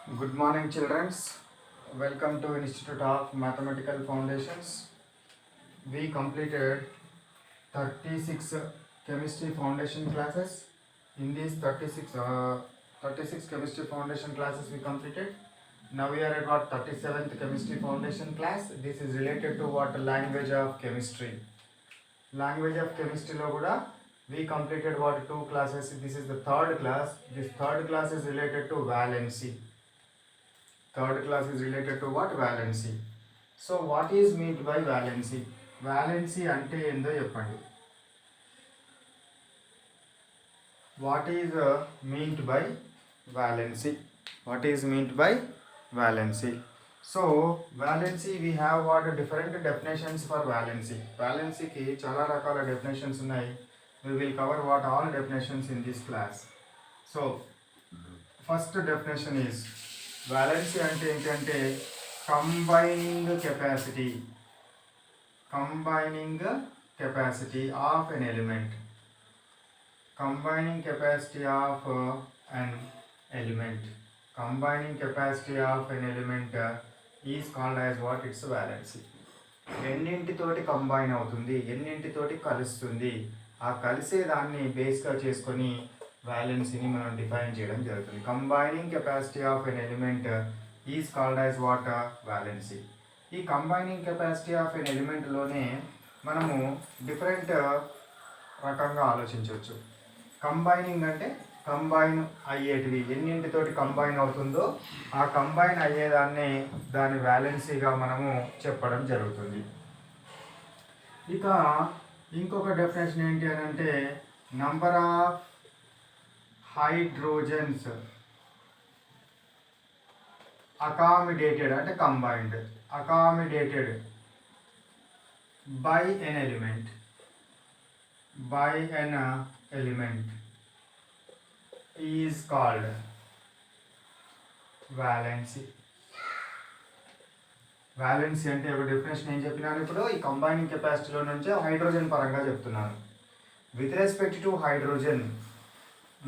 Good morning, children. Welcome to Institute of Mathematical Foundations. We completed 36 chemistry foundation classes. In these 36 chemistry foundation classes we completed. Now we are at what 37th chemistry foundation class. This is related to what language of chemistry. Language of chemistry lo kuda we completed what two classes. This is the third class. This third class is related to valency. Third class is related to what? Valency. So what is meant by valency? Valency ante endo cheppandi. What is meant by valency? What is meant by valency? So valency we have what different definitions for valency. Valency ki chala rakala definitions unnai. We will cover what all definitions in this class. So first definition is valency అంటే ఏంటంటే combining capacity of an element. Combining capacity of an element. Combining capacity of an element is called as what? Its valency. ఎన్నింటితోటి combine అవుతుంది, ఎన్నింటితోటి కలుస్తుంది, ఆ కలిసే దాన్ని బేస్గా చేసుకొని వ్యాలెన్సీని మనం డిఫైన్ చేయడం జరుగుతుంది. Combining capacity of an element is called as what? Valency. ఈ కంబైనింగ్ కెపాసిటీ ఆఫ్ ఎన్ ఎలిమెంట్లోనే మనము డిఫరెంట్ రకంగా ఆలోచించవచ్చు. కంబైనింగ్ అంటే కంబైన్ అయ్యేటివి, ఎన్నింటితోటి కంబైన్ అవుతుందో ఆ కంబైన్ అయ్యేదాన్ని దాని వ్యాలెన్సీగా మనము చెప్పడం జరుగుతుంది. ఇక ఇంకొక డెఫినేషన్ ఏంటి అని అంటే నంబర్ ఆఫ్ హైడ్రోజన్స్ అకామిడేటెడ్ అంటే combined, accommodated by an element, is called valency. Valency అంటే ఒక డెఫినేషన్ ఏం చెప్పినాను ఇప్పుడు ఈ కంబైనింగ్ కెపాసిటీలో నుంచి హైడ్రోజన్ పరంగా చెప్తున్నాను. With respect to hydrogen,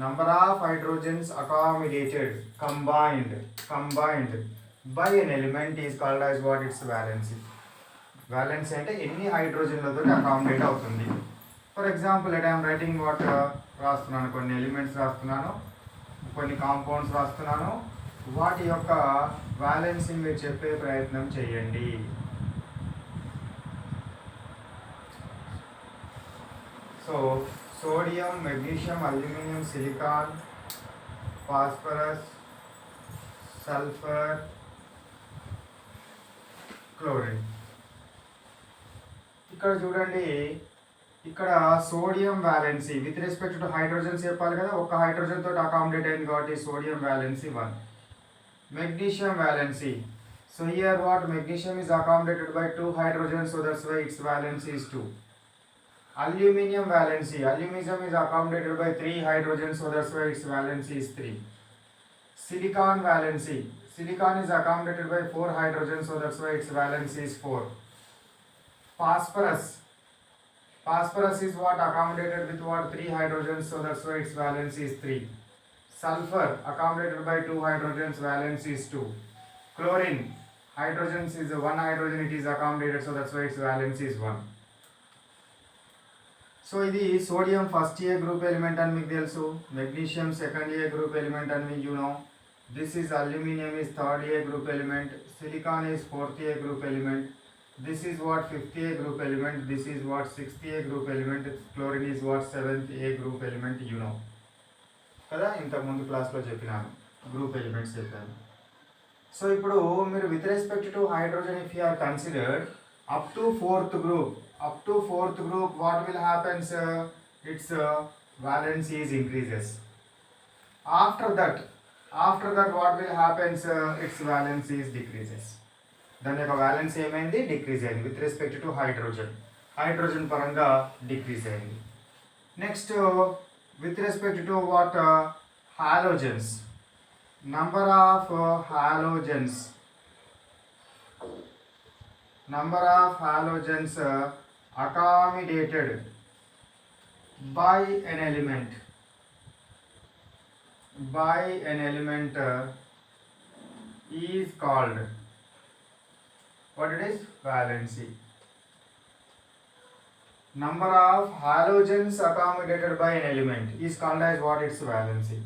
number of hydrogens accommodated combined by an element is called as what? It's valency. Valency అంటే ఎన్ని హైడ్రోజన్లతో అకామిడేట్ అవుతుంది. For example I am writing what రాస్తున్నాను, కొన్ని ఎలిమెంట్స్ రాస్తున్నాను, కొన్ని కాంపౌండ్స్ రాస్తున్నాను, వాటి యొక్క వ్యాలెన్సీ మీరు చెప్పే ప్రయత్నం చేయండి. So sodium, magnesium, aluminium, silicon, phosphorus, sulphur, chlorine. ఇక్కడ చూడండి, ఇక్కడ sodium valency with respect to hydrogens చెప్పాలి కదా, ఒక హైడ్రోజన్ తోటి అకామిడేట్ అయింది కాబట్టి sodium valency 1. Magnesium valency, so here what? Magnesium is accommodated by 2 hydrogens, so that's why its valency is 2. Aluminium valency, aluminum is accommodated by 3 hydrogens, so that's why its valency is 3. Silicon valency, silicon is accommodated by 4 hydrogens, so that's why its valency is 4. Phosphorus is what? Accommodated with what? 3 hydrogens, so that's why its valency is 3. Sulfur accommodated by 2 hydrogens, valency is 2. Chlorine, hydrogens is 1 hydrogen, it is accommodated, so that's why its valency is 1. So ఇది sodium first ఏ group element అని మీకు తెలుసు, magnesium second ఏ group element అని మీకు you know. This is aluminium is third A group element, silicon is fourth A group element, this is what 5th A group element, this is what 6th A group element, chlorine is what 7th A group element, you know కదా, ఇంతకు ముందు క్లాస్లో చెప్పినాను, group elements చెప్పాను. So ఇప్పుడు మీరు with respect to hydrogen if you are considered up to fourth group what will happens? It's valency is increases. After that what will happens? Its valency is decreases. దాని యొక్క valency ఏమైంది? Decrease అయింది with respect to hydrogen పరంగా decrease అయింది. Next with respect to what? Halogens, number of halogens accommodated by an element is called what it is? Valency. Number of halogens accommodated by an element is called as what? Its valency.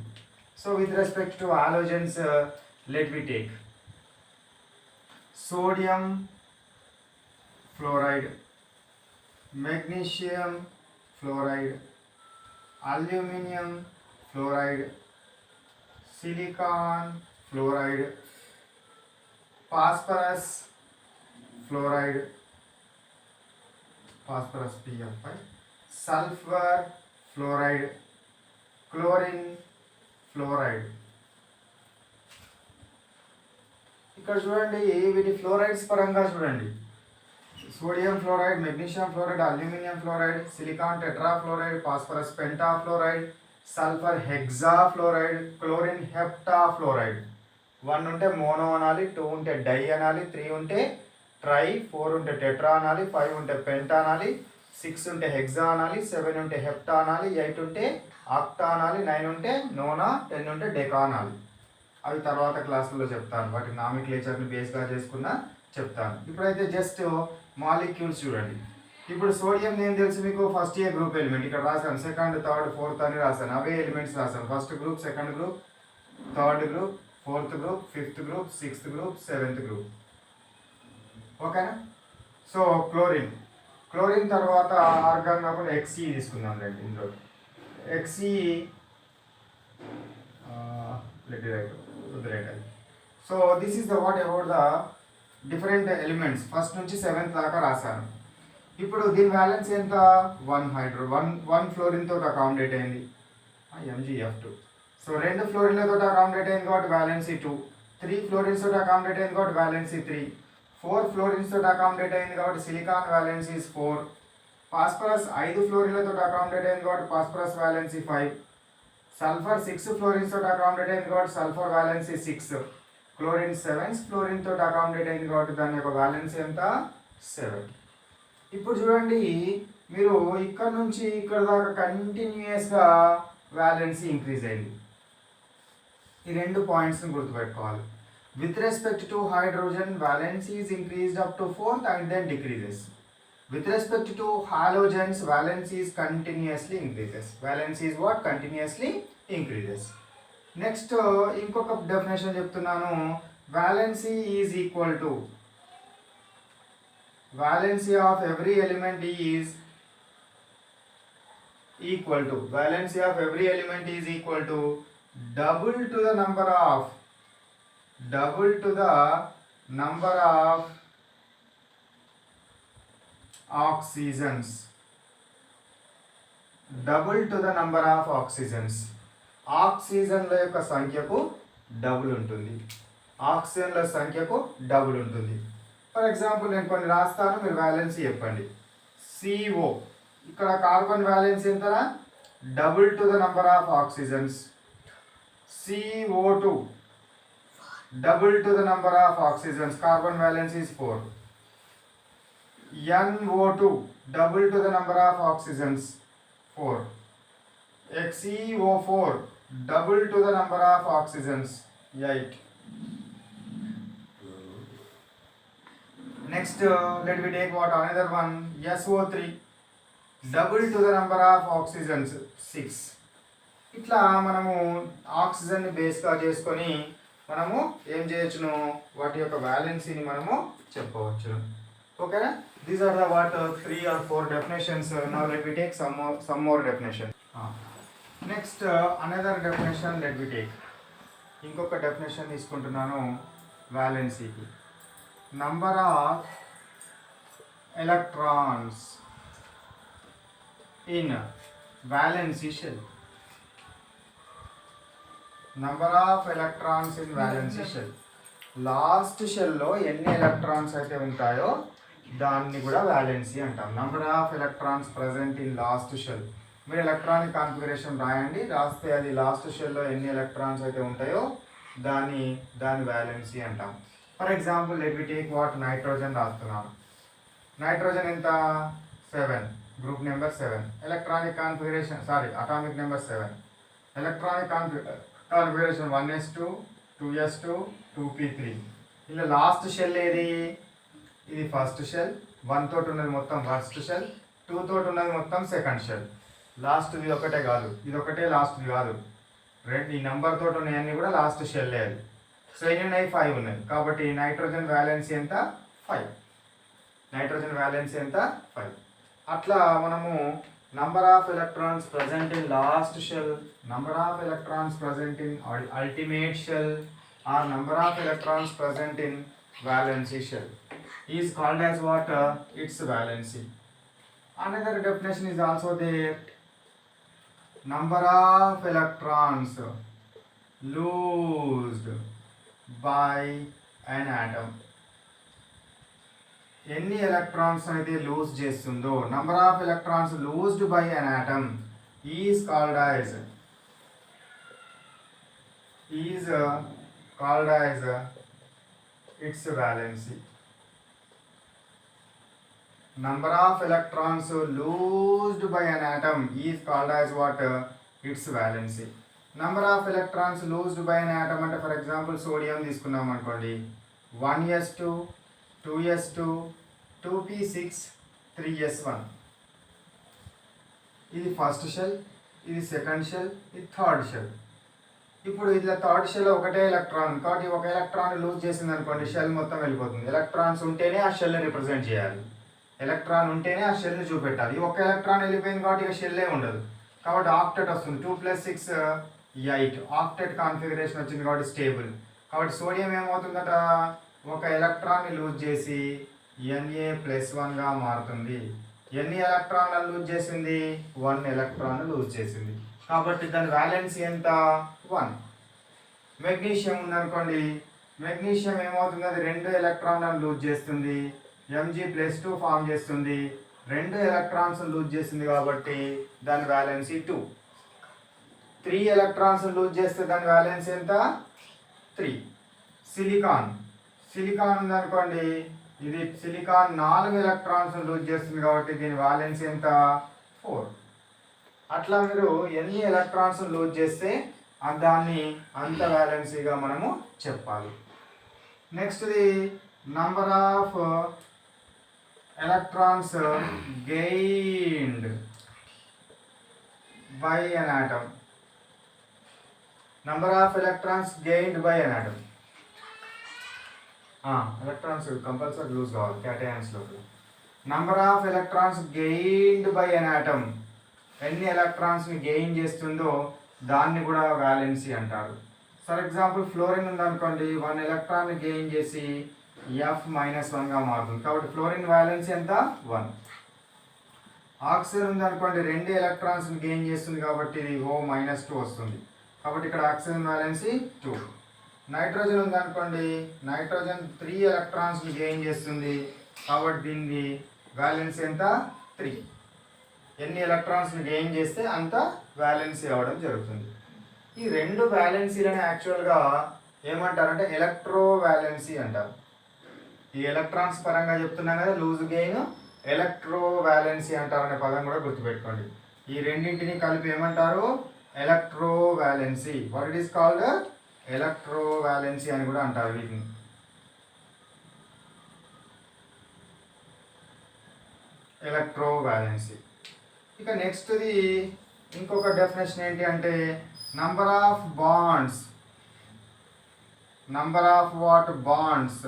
So with respect to halogens, let me take sodium fluoride, magnesium fluoride, aluminum fluoride, silicon fluoride, phosphorus fluoride, phosphorus PFI, sulfur fluoride, chlorine fluoride. ఇక్కడ చూడండి వీటి fluorides పరంగా చూడండి sodium fluoride, magnesium fluoride, aluminium fluoride, silicon tetra fluoride, phosphorus Penta fluoride, sulphur hexa fluoride, chlorine హెప్టా fluoride. 1 ఉంటే mono అనాలి, 2 ఉంటే die అనాలి, 3 ఉంటే ట్రై, 4 ఉంటే టెట్రా అనాలి, 5 ఉంటే పెంటా అనాలి, 6 ఉంటే హెక్సా అనాలి, 7 ఉంటే హెప్టా అనాలి, 8 ఉంటే ఆక్టా అనాలి, 9 ఉంటే నోనా, 10 ఉంటే డెకా అనాలి. అవి తర్వాత క్లాసుల్లో చెప్తాను, వాటి నామిక్లేచర్ని బేస్గా చేసుకున్న చెప్తాను. ఇప్పుడైతే జస్ట్ మాలిక్యూల్స్ చూడండి. ఇప్పుడు సోడియం ఏం తెలుసు మీకు? ఫస్ట్ ఇయర్ గ్రూప్ ఎలిమెంట్ ఇక్కడ రాశాను, సెకండ్, థర్డ్, ఫోర్త్ అని రాశాను. అవే ఎలిమెంట్స్ రాశాను. First group, second group, third group, fourth group, fifth group, sixth group, seventh group. ఓకేనా? సో క్లోరిన్ తర్వాత ఆర్గాన్ కాకుండా ఎక్సీ తీసుకుందాం రండి. ఇందులో ఎక్సీ so this is the what about the different elements. First నుంచి 7th దాకా రాశాను. ఇప్పుడు దీని బ్యాలెన్స్ ఎంత? 1 ఫ్లోరిన్ తోటి అకామిడేట్ అయింది, MgF2. సో 2 ఫ్లోరిన్లతో అకామిడేట్ అయింది కాబట్టి వ్యాలెన్సీ 2, 3 ఫ్లోరిన్స్ తోటి అకామిడేట్ అయింది కాబట్టి వ్యాలెన్సీ 3, 4 ఫ్లోరిన్స్ తోటి అకామిడేట్ అయింది కాబట్టి సిలికాన్ వ్యాలెన్సీ 4, ఫాస్ఫరస్ 5 ఫ్లోరిన్లతో అకామిడేట్ అయింది కాబట్టి ఫాస్ఫరస్ వ్యాలెన్సీ 5, సల్ఫర్ 6 ఫ్లోరిన్స్ తోటి అకామిడేట్ అయింది కాబట్టి సల్ఫర్ వ్యాలెన్సీ 6, క్లోరిన్ 7 ఫ్లోరిన్ తోటి అకామిడేట్ అయింది కాబట్టి దాని యొక్క వ్యాలెన్సీ ఎంత? 7. ఇప్పుడు చూడండి, మీరు ఇక్కడ నుంచి ఇక్కడ దాకా కంటిన్యూస్గా వ్యాలెన్సీ ఇంక్రీజ్ అయింది. ఈ 2 పాయింట్స్ని గుర్తుపెట్టుకోవాలి. With respect to hydrogen valency is increased up to 4th and then decreases. With respect to halogens, valence is continuously increases. Valence is what? Continuously increases. Next, ఇంకొక డెఫినేషన్ చెప్తున్నాను. Valency is equal to valency of every element is equal to valency of every element is equal to double to the number of oxygens, double to the number of oxygens. ఆక్సిజన్ల యొక్క సంఖ్యకు double ఉంటుంది, ఆక్సిజన్ల సంఖ్యకు double ఉంటుంది. For example నేను కొన్ని రాస్తాను, మీరు valency చెప్పండి. CO ఇక్కడ కార్బన్ వ్యాలెన్సీ ఎంతనా? Double to the number of oxygens. CO2 double to the number of oxygens, carbon valence is 4. NO2 double to the number of oxygens, 4. XeO4 double to the number of oxygens, 8. Next, let me take what another one, SO3 double to the number of oxygens, 6. ఇట్లా మనము ఆక్సిజన్ని బేస్గా చేసుకొని మనము ఏం చేయొచ్చును? వాటి యొక్క వ్యాలెన్సీని మనము చెప్పవచ్చు. ఓకేనా? These are the what 3 or 4 definitions. Now let me take some more definition. Next, another definition let me take. ఇంకొక డెఫినేషన్ తీసుకుంటున్నాను వ్యాలెన్సీకి. Number of electrons in valency shell. Number of electrons in valency shell. Last షెల్లో ఎన్ని electrons అయితే ఉంటాయో దాన్ని కూడా valency అంటాం. Number of electrons present in last shell. మీరు ఎలక్ట్రానిక్ కాన్ఫిగరేషన్ రాయండి, రాస్తే అది లాస్ట్ షెల్లో ఎన్ని ఎలక్ట్రాన్స్ అయితే ఉంటాయో దాన్ని వ్యాలెన్సీ అంటాం. For example let we take what nitrogen రాస్తున్నాను. నైట్రోజన్ ఎంత? 7, group number 7. Electronic configuration atomic number 7. Electronic configuration 1s2 2s2 2p3. ఇలా లాస్ట్ షెల్ ఏది? ఇది ఫస్ట్ షెల్. 1 తోటి ఉన్నది మొత్తం ఫస్ట్ షెల్, 2 తోటి ఉన్నది మొత్తం సెకండ్ షెల్. లాస్ట్ది ఒకటే కాదు, ఇది ఒకటే లాస్ట్ది కాదు, రెండు ఈ నెంబర్ తోటి ఉన్నాయన్నీ కూడా లాస్ట్ షెల్ అది. సో ఎన్ని ఉన్నాయి? 5 ఉన్నాయి. కాబట్టి నైట్రోజన్ వ్యాలెన్సీ ఎంత? 5. నైట్రోజన్ వ్యాలెన్సీ ఎంత? 5. అట్లా మనము number of electrons present in last shell, number of electrons present in ultimate shell, or number of electrons present in valency shell is called as what? Its valency. Another definition is also there. Number of electrons loosed by an atom. ఎన్ని electrons అయితే loose చేస్తుందో, number of electrons loosed by an atom is called as it's valency. Number of electrons loosed by an atom is called as what? It's valency. Number of electrons loosed by an atom అంటే for example sodium తీసుకున్నాం అనుకోండి, 1s2 2s2 2p6 3s1. ఇది first shell, ఇది second shell, ఇది third shell. ఇప్పుడు ఇలా third shell ఒకటే electron, కాబట్టి ఒక ఎలక్ట్రాన్ లూజ్ చేసింది అనుకోండి, షెల్ మొత్తం వెళ్ళిపోతుంది. ఎలక్ట్రాన్స్ ఉంటేనే ఆ షెల్ని రిప్రజెంట్ చేయాలి, ఎలక్ట్రాన్ ఉంటేనే ఆ షెల్ని చూపెట్టాలి. ఒక ఎలక్ట్రాన్ వెళ్ళిపోయింది కాబట్టి ఇక షెల్లే ఉండదు. కాబట్టి ఆక్టెట్ వస్తుంది, 2 + 6 8. ఆక్టెట్ కాన్ఫిగరేషన్ వచ్చింది కాబట్టి స్టేబుల్. కాబట్టి సోడియం ఏమవుతుందట? ఒక ఎలక్ట్రాన్ని లూజ్ చేసి Na+1గా మారుతుంది. ఎన్ని ఎలక్ట్రాన్లను లూజ్ చేసింది? 1 ఎలక్ట్రాన్ లూజ్ చేసింది. కాబట్టి దాని వ్యాలెన్సీ ఎంత? 1. మెగ్నీషియం ఉందనుకోండి, మెగ్నీషియం ఏమవుతుంది? అది 2 ఎలక్ట్రాన్లను లూజ్ చేస్తుంది, Mg+2 ఫామ్ చేస్తుంది. 2 ఎలక్ట్రాన్స్ లూజ్ చేసింది కాబట్టి దాని వ్యాలెన్సీ 2. 3 ఎలక్ట్రాన్స్ లూజ్ చేస్తే దాని వ్యాలెన్సీ ఎంత? 3. సిలికాన్ ఉందనుకోండి, ఇది సిలికాన్ 4 ఎలక్ట్రాన్స్ లూజ్ చేస్తుంది కాబట్టి దీని వ్యాలెన్సీ ఎంత? 4. అట్లా మీరు ఎన్ని ఎలక్ట్రాన్స్ లూజ్ చేస్తే దాన్ని అంత వ్యాలెన్సీగా మనము చెప్పాలి. నెక్స్ట్ది number of electrons gained by an atom. Number of electrons gained by an atom. Electrons compulsory lose కావాలి క్యాటయాన్స్లో. Number of electrons gained by an atom, ఎన్ని ఎలక్ట్రాన్స్ని గెయిన్ చేస్తుందో దాన్ని కూడా వ్యాలెన్సీ అంటారు. ఫర్ ఎగ్జాంపుల్ ఫ్లోరిన్ ఉందనుకోండి, 1 ఎలక్ట్రాన్ని గెయిన్ చేసి F-1గా మారుతుంది కాబట్టి ఫ్లోరిన్ వ్యాలెన్సీ ఎంత? 1. ఆక్సిజన్ ఉందనుకోండి, 2 ఎలక్ట్రాన్స్ని గెయిన్ చేస్తుంది కాబట్టి ఇది O-2 వస్తుంది కాబట్టి ఇక్కడ ఆక్సిజన్ వ్యాలెన్సీ 2. నైట్రోజన్ ఉందనుకోండి, నైట్రోజన్ 3 ఎలక్ట్రాన్స్ని గెయిన్ చేస్తుంది కాబట్టి దీన్ని వ్యాలెన్సీ ఎంత? 3. ఎన్ని ఎలక్ట్రాన్స్ని గెయిన్ చేస్తే అంత వ్యాలెన్సీ అవ్వడం జరుగుతుంది. ఈ 2 వ్యాలెన్సీలను యాక్చువల్గా ఏమంటారంటే ఎలక్ట్రో వ్యాలెన్సీ అంటారు. ఈ ఎలక్ట్రాన్స్ పరంగా చెప్తున్నాం కదా, లూజ్ గెయిన్, ఎలక్ట్రో వ్యాలెన్సీ అంటారు అనే పదం కూడా గుర్తుపెట్టుకోండి. ఈ రెండింటిని కలిపి ఏమంటారు? Electro valency. What it is called? Electro valency అని కూడా అంటారు వీటిని. Electro valency. ఇక నెక్స్ట్ది ఇంకొక డెఫినేషన్ ఏంటి అంటే number of wands, number of what? Bonds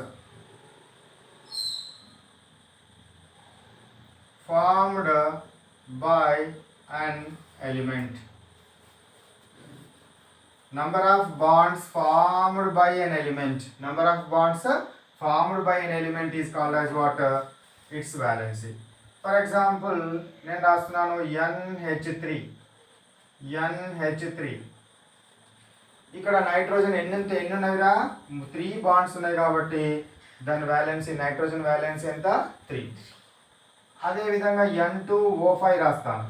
formed by an element. Number of bonds formed by an element. Number of bonds formed by an element is called as what? Its valency. For example, నేను రాస్తున్నాను NH3. ఇక్కడ nitrogen ఎన్ని ఉన్నాయిరా? 3 bonds ఉన్నాయి కాబట్టి దాని valency, nitrogen valency ఎంత? 3. అదేవిధంగా N2O5 రాస్తాను.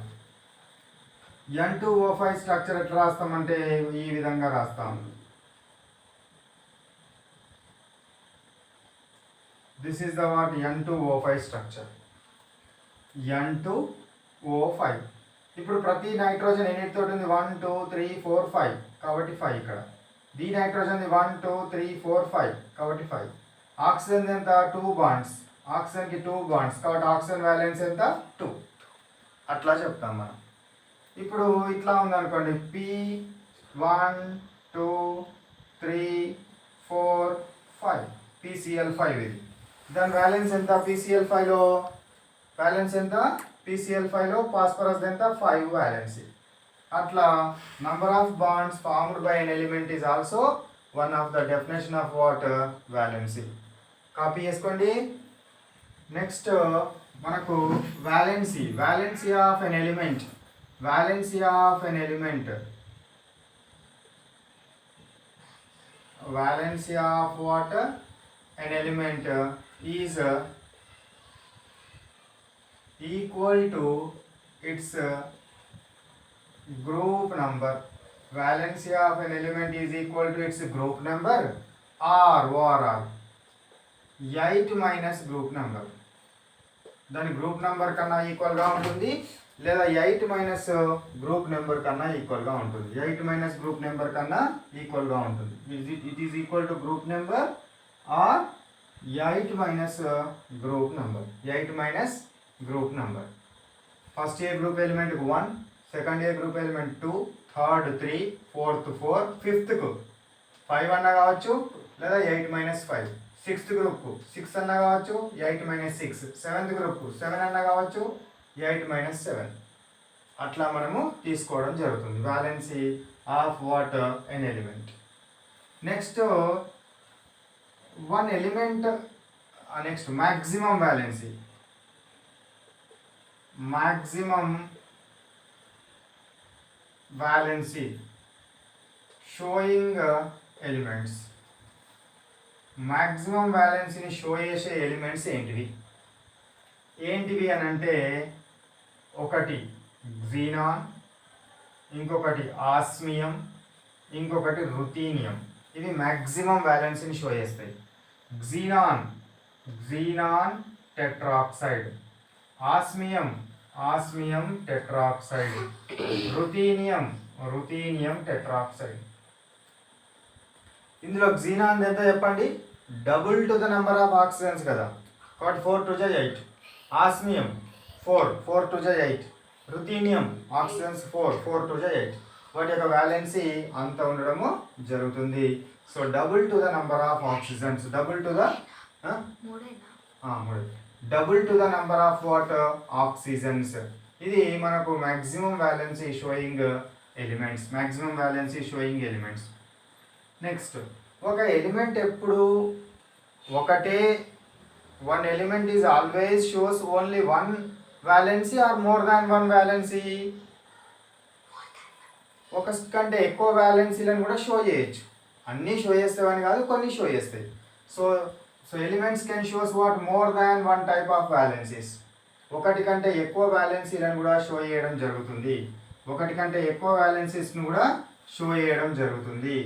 N2O5 స్ట్రక్చర్ ఎట్లా రాస్తామంటే ఈ విధంగా రాస్తాము. This is the what? N2O5 structure. N2O5. ఇప్పుడు ప్రతి నైట్రోజన్ ఎన్నిటితో ఉంది? 1 2 3 4 5 కాబట్టి 5 ఇక్కడ. ది నైట్రోజన్ 1 2 3 4 5 కాబట్టి 5. ఆక్సిజన్ ఎంత 2 బాండ్స్, ఆక్సిజన్కి 2 బాండ్స్ కాబట్టి ఆక్సిజన్ వ్యాలెన్స్ ఎంత 2. అట్లా చెప్తాం మనం. ఇప్పుడు ఇట్లా ఉందనుకోండి P1 2 3 4 5 PCl5 ఇది. దాని వ్యాలెన్స్ ఎంత PCl5లో వ్యాలెన్స్ ఎంత PCl5లో ఫాస్ఫరస్ ఎంత 5 వ్యాలెన్సీ. అట్లా number of wands formed by an element is also one of the definition of what valency. Copy చేసుకోండి. నెక్స్ట్ మనకు valency of an element, valency of an element, valency of what an element is equal to it's group number. Valency of an element is equal to its group number or 8 minus group number. దాని group number కన్నా ఈక్వల్గా ఉంటుంది లేదా 8 minus group number కన్నా ఈక్వల్గా ఉంటుంది. 8 minus group number కన్నా ఈక్వల్గా ఉంటుంది. It is equal to group number or 8 minus group number. 8 minus group number. First year group element 1, second year group element 2, third 3, fourth 4, ఫిఫ్త్కు 5 అన్న కావచ్చు లేదా 8 మైనస్ 5. సిక్స్త్ గ్రూప్కు 6 అన్న కావచ్చు 8 మైనస్ 6. సెవెంత్ గ్రూప్కు 7 అన్న కావచ్చు 8 మైనస్ 7. అట్లా మనము తీసుకోవడం జరుగుతుంది valency of what an element. Next one element, next maximum valency. Maximum valency showing elements. maximum valency ని షో చేసే ఎలిమెంట్స్ ఏంటివి అని అంటే ఒకటి xenon, ఇంకొకటి ఆస్మియం, ఇంకొకటి రుథీనియం. ఇవి మ్యాక్సిమం వ్యాలెన్సీని షో చేస్తాయి. xenon tetroxide, osmium tetroxide, ruthenium tetroxide. ఇందులో xenon ఎంత చెప్పండి, double to the number of oxygens కదా కాబట్టి 4 2 8. ఆస్మియం 4 2 8. Ruthenium oxygens 4 2 8. వాటి యొక్క వ్యాలెన్సీ అంత ఉండడము జరుగుతుంది. So double to the number of oxygens, double to the number of what oxygens. ఇది మనకు maximum valency showing elements. Maximum valency showing elements. Next ఒక ఎలిమెంట్ ఎప్పుడు ఒకటే, one element is always shows only one valency or more than one valency. ఒక కంటే ఎక్కువ వ్యాలెన్సీలను కూడా show చేయొచ్చు. అన్నీ షో చేస్తావని కాదు, కొన్ని షో చేస్తాయి. So elements can shows what more than one type of valencies. ఒకటి కంటే ఎక్కువ వ్యాలెన్సీలను కూడా షో చేయడం జరుగుతుంది. ఒకటి కంటే ఎక్కువ వ్యాలెన్సీస్ను కూడా షో చేయడం జరుగుతుంది.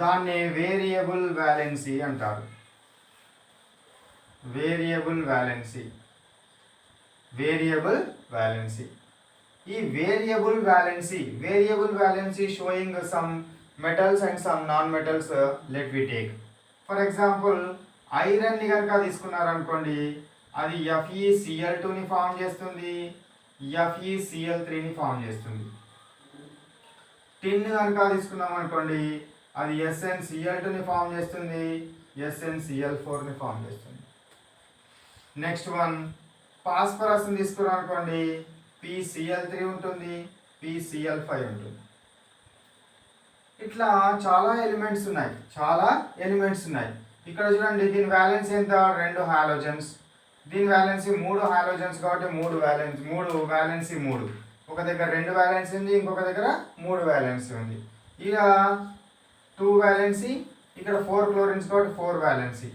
దాన్ని వేరియబుల్ వ్యాలెన్సీ అంటారు. Variable valency. ఈ variable valency showing some metals and some non metals. Let we take for example ఐరన్ని కనుక తీసుకున్నారనుకోండి, అది FeCl2ని ఫామ్ చేస్తుంది, FeCl3ని ఫామ్ చేస్తుంది. టిన్ కనుక తీసుకున్నాం అనుకోండి, అది SnCl2ని ఫామ్ చేస్తుంది, SnCl4ని ఫామ్ చేస్తుంది. నెక్స్ట్ వన్ ఫాస్ఫరస్ని తీసుకున్నాం అనుకోండి, PCl3 ఉంటుంది, PCl5 ఉంటుంది. ఇట్లా చాలా ఎలిమెంట్స్ ఉన్నాయి. ఇక్కడ చూడండి, దీని వ్యాలెన్స్ ఎంత 2 హాలోజన్స్. దీని వ్యాలెన్సీ 3 హాలోజన్స్ కాబట్టి 3 వ్యాలెన్సీ 3. ఒక దగ్గర 2 వ్యాలెన్సీ ఉంది, ఇంకొక దగ్గర 3 వ్యాలెన్సీ ఉంది. ఇక 2 వ్యాలెన్సీ, ఇక్కడ 4 క్లోరిన్స్ కాబట్టి 4 వ్యాలెన్సీ,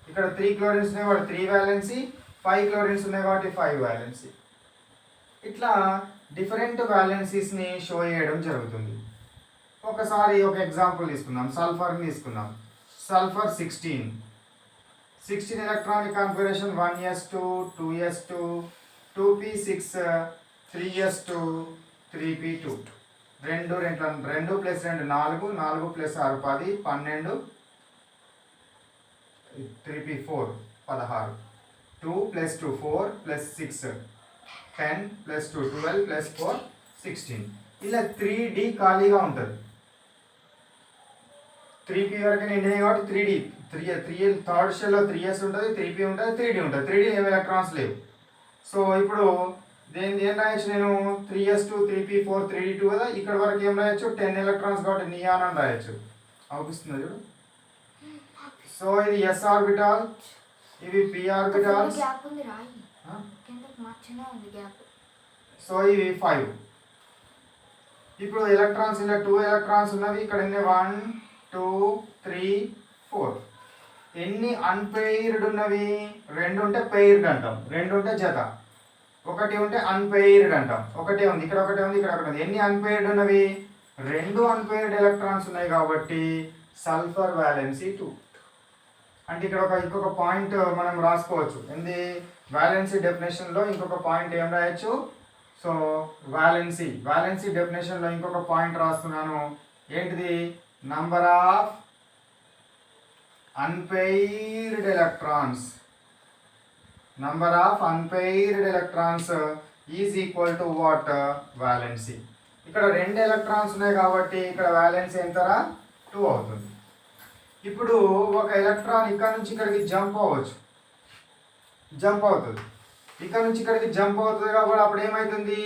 ఇక్కడ 3 క్లోరిన్స్ ఉన్నాయి కాబట్టి 3 వ్యాలెన్సీ, 5 క్లోరిన్స్ ఉన్నాయి కాబట్టి 5 వ్యాలెన్సీ. ఇట్లా డిఫరెంట్ వ్యాలెన్సీస్ని షో చేయడం జరుగుతుంది. ఒకసారి ఒక ఎగ్జాంపుల్ తీసుకుందాం. సల్ఫర్ని తీసుకుందాం. Sulphur 16 electronic configuration 1s2 2s2 2p6 3s2 3p2. రెండు రెండు రెండు ప్లస్ రెండు నాలుగు, నాలుగు ప్లస్ ఆరు 10, 12, 3p4 16, 2 + 2 4 + 6 10 + 2 12 + 4 16. ఇలా 3D ఖాళీగా ఉంటుంది. 3p వరకు నిండినాయి కాబట్టి 3D 3 థర్డ్ షెల్లో 3s ఉంటుంది, 3p ఉంటుంది, 3D ఉంటుంది. 3D ఏమి ఎలక్ట్రాన్స్ లేవు. సో ఇప్పుడు దేని ఏం రాయొచ్చు నేను 3s2 3p4 3d2 కదా, ఇక్కడ వరకు ఏం రాయొచ్చు 10 ఎలక్ట్రాన్స్ కాబట్టి నియాన్ అని రాయొచ్చు. అవుపిస్తుంది చూడు. సో ఇది s ఆర్బిటాల్, ఇవి p ఆర్బిటాల్స్. సో ఇవి 5. ఇప్పుడు ఎలక్ట్రాన్స్ ఇలా 2 ఎలక్ట్రాన్స్ ఉన్నవి. ఇక్కడ ఎన్ని 1 2 3 4. ఎన్ని అన్పెయిర్డ్ ఉన్నవి? 2 ఉంటే పెయిర్డ్ అంటాం, 2 ఉంటే జత, 1 ఉంటే అన్పెయిర్డ్ అంటాం. ఒకటే ఉంది, ఇక్కడ ఒకటే ఉంది, ఇక్కడ ఒకటి ఉంది. ఎన్ని అన్పెయిర్డ్ ఉన్నవి? 2 అన్పెయిర్డ్ ఎలక్ట్రాన్స్ ఉన్నాయి కాబట్టి సల్ఫర్ వ్యాలెన్సీ 2. అంటే ఇక్కడ ఇంకొక పాయింట్ మనం రాసుకోవచ్చు. ఏంది వ్యాలెన్సీ డెఫినేషన్లో ఇంకొక పాయింట్ ఏం రాయొచ్చు? సో వ్యాలెన్సీ డెఫినేషన్లో ఇంకొక పాయింట్ రాస్తున్నాను. ఏంటిది? Number of unpaired electrons, number of unpaired electrons is equal to what? Valency. ఇక్కడ 2 ఎలక్ట్రాన్స్ ఉన్నాయి కాబట్టి ఇక్కడ వ్యాలెన్సీ ఎంతరా? 2 అవుతుంది. ఇప్పుడు ఒక ఎలక్ట్రాన్ ఇక్కడ నుంచి ఇక్కడికి జంప్ అవుతుంది. ఇక్కడ నుంచి ఇక్కడికి జంప్ అవుతుంది కాబట్టి అప్పుడు ఏమవుతుంది?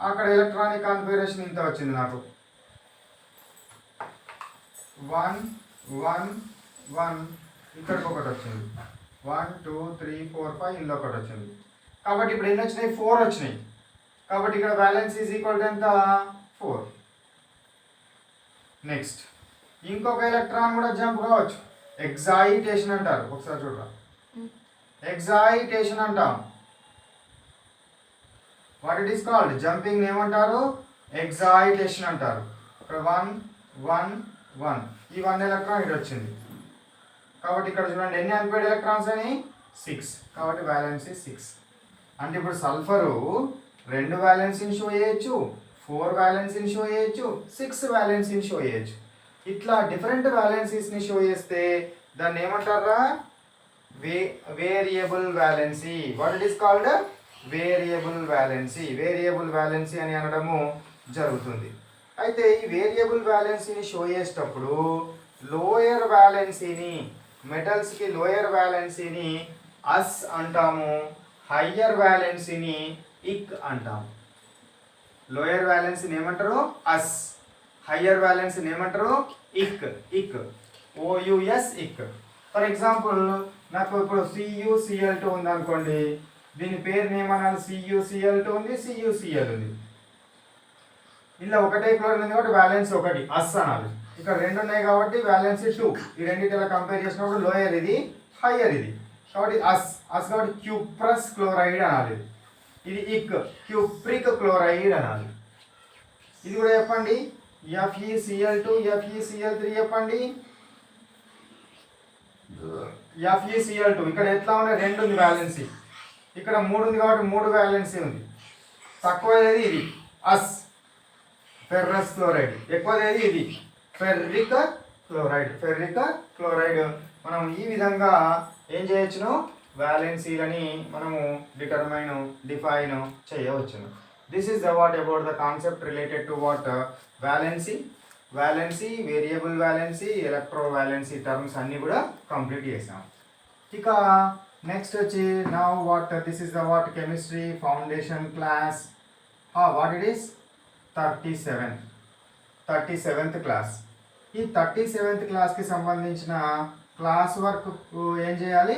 అక్కడ ఎలక్ట్రానిక్ కాన్ఫిగరేషన్ ఇంత వచ్చింది నాకు. 1 1 1 ఇక్కడికి ఒకటి వచ్చింది. 1 2 3 4 5 ఇందులో ఒకటి వచ్చింది. కాబట్టి ఇప్పుడు ఎన్ని వచ్చినాయి? 4 వచ్చినాయి. కాబట్టి ఇక్కడ బ్యాలెన్స్ ఈజ్ ఈక్వల్ టు ఎంత? 4. నెక్స్ట్ ఇంకొక ఎలక్ట్రాన్ కూడా జంప్ కావచ్చు. ఎగ్జైటేషన్ అంటారు. ఒకసారి చూడరా, ఎగ్జైటేషన్ అంటాం. What it is called? Jumping ఏమంటారు? ఎగ్జైటేషన్ అంటారు. ఇక్కడ 1 1 1 ఈ 1 ఎలక్ట్రాన్ ఇటు వచ్చింది. కాబట్టి ఇక్కడ చూడండి ఎన్ని అన్పెయిర్డ్ ఎలక్ట్రాన్స్ అని? 6. కాబట్టి వ్యాలెన్సీ 6. అంటే ఇప్పుడు సల్ఫరు 2 వ్యాలెన్సీని షో చేయొచ్చు, 4 వ్యాలెన్సీని షో చేయొచ్చు, 6 వ్యాలెన్సీని షో చేయొచ్చు. ఇట్లా డిఫరెంట్ వ్యాలెన్సీస్ని షో చేస్తే దాన్ని ఏమంటారా? Variable valency. What it is called? Variable valency. Variable valency అని అనడము జరుగుతుంది. అయితే ఈ వేరియబుల్ వ్యాలెన్సీని షో చేసేటప్పుడు లోయర్ వ్యాలెన్సీని, మెటల్స్కి లోయర్ వ్యాలెన్సీని అస్ అంటాము, హయ్యర్ వ్యాలెన్సీని ఇక్ అంటాము. లోయర్ వ్యాలెన్సీని ఏమంటారు? అస్. హయ్యర్ వ్యాలెన్సీని ఏమంటారు? ఇక్. OUS ఇక్. ఫర్ ఎగ్జాంపుల్ నాకు ఇప్పుడు CuCl2 ఉంది అనుకోండి, దీని పేరుని ఏమనాలి? CuCl2 ఉంది, CuCl ఉంది. ఇలా ఒకటే క్లోరిన్ ఉంది కాబట్టి వ్యాలెన్స్ 1 అస్ అనాలి. ఇక్కడ 2 ఉన్నాయి కాబట్టి వ్యాలెన్సీ 2. ఈ రెండింటిలా కంపేర్ చేసినప్పుడు లోయర్ ఇది, హయ్యర్ ఇది. కాబట్టి అస్ కాబట్టి క్యూప్రస్ క్లోరైడ్ అనాలి. ఇది ఇక్, క్యూప్రిక్ క్లోరైడ్ అనాలి. ఇది కూడా చెప్పండి. FeCl2 FeCl3 చెప్పండి. FeCl2 ఇక్కడ ఎట్లా ఉన్నాయి? 2 ఉంది వ్యాలెన్సీ, ఇక్కడ 3 ఉంది కాబట్టి 3 వ్యాలెన్సీ ఉంది. తక్కువది ఇది అస్ ఫెర్రస్ క్లోరైడ్, ఎక్కువది ఇది ఫెర్రిక్ క్లోరైడ్. మనం ఈ విధంగా ఏం చేయొచ్చును? వ్యాలెన్సీలని మనము డిఫైన్ చేయవచ్చును. This is what about the concept related to what? Valency, variable valency, electro valency terms అన్నీ కూడా కంప్లీట్ చేసాం. ఇక నెక్స్ట్ వచ్చి now what this is the what chemistry foundation class. What it is 37th class. ఈ 37th క్లాస్కి సంబంధించిన class work ఏం చేయాలి?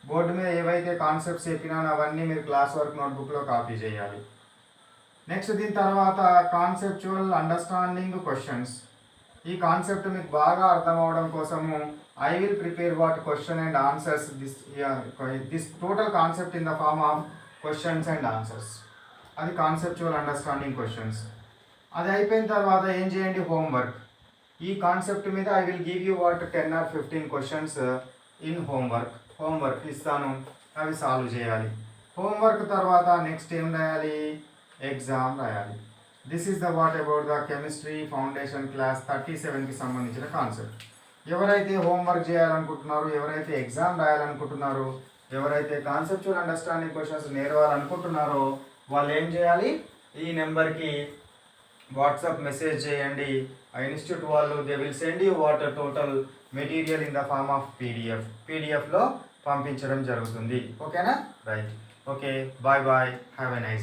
బోర్డు మీద ఏవైతే కాన్సెప్ట్స్ చెప్పినానో అవన్నీ మీరు క్లాస్ వర్క్ నోట్బుక్లో కాపీ చేయాలి. నెక్స్ట్ దీని తర్వాత కాన్సెప్చువల్ అండర్స్టాండింగ్ క్వశ్చన్స్. ఈ కాన్సెప్ట్ మీకు బాగా అర్థం అవడం కోసము I will prepare what question and answers. This total concept in the form of questions and answers. అది కాన్సెప్చువల్ అండర్స్టాండింగ్ క్వశ్చన్స్. అది అయిపోయిన తర్వాత ఏం చేయండి? హోంవర్క్. ఈ కాన్సెప్ట్ మీద I will give you what 10 or 15 questions in homework ఇస్తాను, అవి సాల్వ్ చేయాలి. హోంవర్క్ తర్వాత నెక్స్ట్ ఏం రాయాలి? ఎగ్జామ్ రాయాలి. This is the what about the chemistry foundation class 37కి సంబంధించిన కాన్సెప్ట్. ఎవరైతే హోంవర్క్ చేయాలనుకుంటున్నారో, ఎవరైతే ఎగ్జామ్ రాయాలనుకుంటున్నారో, ఎవరైతే కాన్సెప్చువల్ అండర్స్టాండింగ్ క్వశ్చన్స్ నేర్వాలనుకుంటున్నారో వాళ్ళు ఏం చేయాలి, ఈ నెంబర్కి వాట్సాప్ మెసేజ్ చేయండి. ఆ ఇన్స్టిట్యూట్ వాళ్ళు they will send you what total material in the form of పీడిఎఫ్లో పంపించడం జరుగుతుంది. ఓకేనా? Right. Okay, bye bye, have a nice